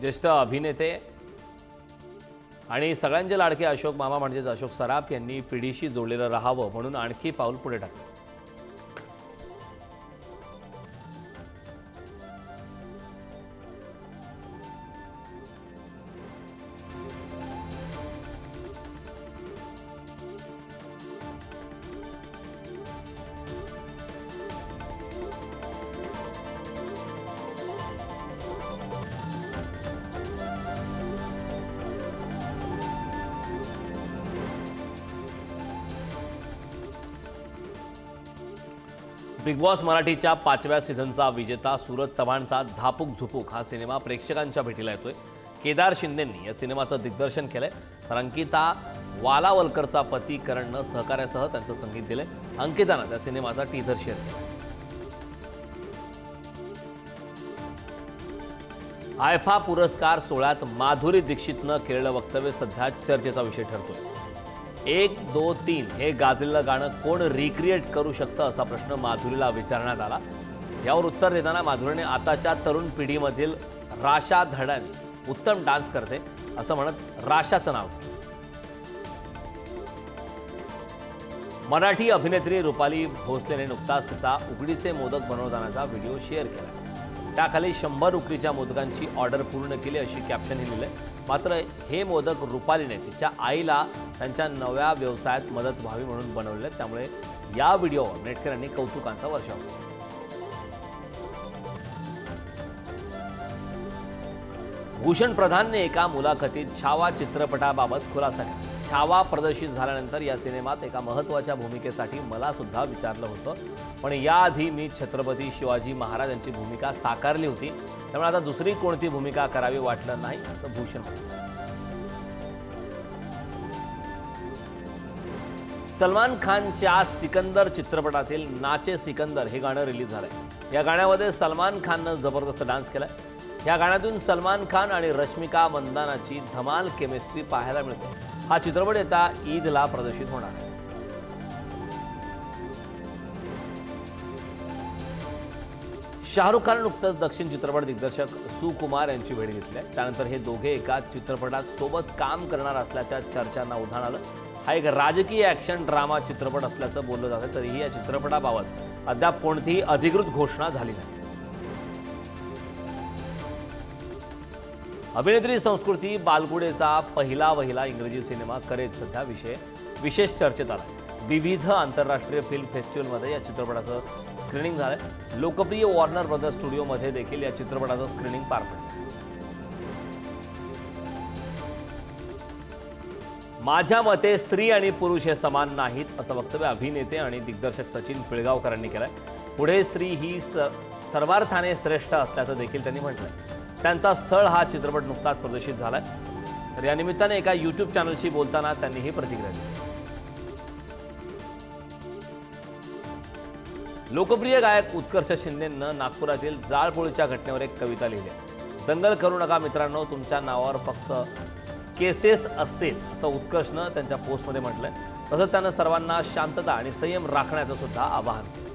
ज्येष्ठ अभिनेते आणि सगळ्यांचे लाडके अशोक मामा म्हणजेच अशोक सराफ यांनी पिढीशी जोडलेलं राहावं म्हणून आणखी पाऊल पुढे टाकलं। बिग बॉस मराठीच्या 5व्या सीझनचा विजेता सूरज चव्हाणचा झापूक झुपूक हा सिनेमा प्रेक्षकांच्या भेटीला येतोय। केदार शिंदेंनी या सिनेमाचं दिग्दर्शन केलंय, तर अंकिता वालावलकरचा पती करणनं सहकार्यासह त्यांचं संगीत दिलंय। अंकितानं त्या सिनेमाचा टीझर शेअर केला। आयफा पुरस्कार सोहळ्यात माधुरी दीक्षितनं केलेलं वक्तव्य सध्या चर्चेचा विषय ठरतोय। 1 2 3 हे गाजलेलं गाणं कोण रिक्रिएट करू शकतं असा प्रश्न माधुरीला विचारण्यात आला। यावर उत्तर देताना माधुरीने आताच्या तरुण पिढीमधील राशा धडानी उत्तम डान्स करते असं म्हणत राशाचं नाव घेतलं। मराठी अभिनेत्री रुपाली भोसलेने नुकताच तिचा उकडीचे मोदक बनवतानाचा व्हिडिओ शेअर केला। त्याखाली 100 उकडीच्या मोदकांची ऑर्डर पूर्ण केली अशी कॅप्शन लिहिलंय। मात्र हे मोदक रुपालीने तिच्या आईला त्यांच्या नव्या व्यवसायात मदत व्हावी म्हणून बनवले, त्यामुळे या व्हिडिओवर नेटकऱ्यांनी कौतुकांचा वर्षाव केला। भूषण प्रधानने एका मुलाखतीत छावा चित्रपटाबाबत खुलासा केला। छावा प्रदर्शित झाल्यानंतर या सिनेमात एका महत्त्वाच्या भूमिकेसाठी मला सुद्धा विचारलं होतं, पण याआधी मी छत्रपती शिवाजी महाराज यांची भूमिका साकारली होती, त्यामुळे आता दुसरी कोणती भूमिका करावी वाटलं नाही असं भूषण म्हणाले। सलमान खानच्या सिकंदर चित्रपटातील नाचे सिकंदर हे गाणं रिलीज झालंय। या गाण्यामध्ये सलमान खाननं जबरदस्त डान्स केलाय। या गाण्यातून सलमान खान आणि रश्मिका मंदानाची धमाल केमिस्ट्री पाहायला मिळते। हा चित्रपट येत्या ईदला प्रदर्शित होणार आहे। शाहरुख खान नुकतंच दक्षिण चित्रपट दिग्दर्शक सुकुमार यांची भेट घेतली आहे। त्यानंतर हे दोघे एका चित्रपटात सोबत काम करणार असल्याच्या चर्चांना उधाण आलं। हा एक राजकीय ॲक्शन ड्रामा चित्रपट असल्याचं बोललं जातं, तरीही या चित्रपटाबाबत अद्याप कोणतीही अधिकृत घोषणा झाली नाही। अभिनेत्री संस्कृती बालगुडेचा पहिला इंग्रजी सिनेमा करेज सध्या विशेष चर्चेत आला। विविध आंतरराष्ट्रीय फिल्म फेस्टिवलमध्ये या चित्रपटाचं स्क्रीनिंग झालंय। लोकप्रिय वॉर्नर ब्रदर्स स्टुडिओमध्ये देखील या चित्रपटाचं स्क्रीनिंग पार पडलं। माझ्या मते स्त्री आणि पुरुष हे समान नाहीत असं वक्तव्य अभिनेते आणि दिग्दर्शक सचिन पिळगावकरांनी केलंय। पुढे स्त्री ही सर्वार्थाने श्रेष्ठ असल्याचं देखील त्यांनी म्हटलंय। त्यांचा स्थळ हा चित्रपट नुकताच प्रदर्शित झालाय, तर या निमित्ताने एका YouTube चॅनलशी बोलताना त्यांनी ही प्रतिक्रिया दिली। लोकप्रिय गायक उत्कर्ष शिंदेंनं नागपुरातील जाळपोळीच्या घटनेवर एक कविता लिहिली आहे। दंगल करू नका मित्रांनो, तुमच्या नावावर फक्त केसेस असतील असं उत्कर्षनं त्यांच्या पोस्टमध्ये म्हटलंय। तसंच त्यानं सर्वांना शांतता आणि संयम राखण्याचं सुद्धा आवाहन केलं।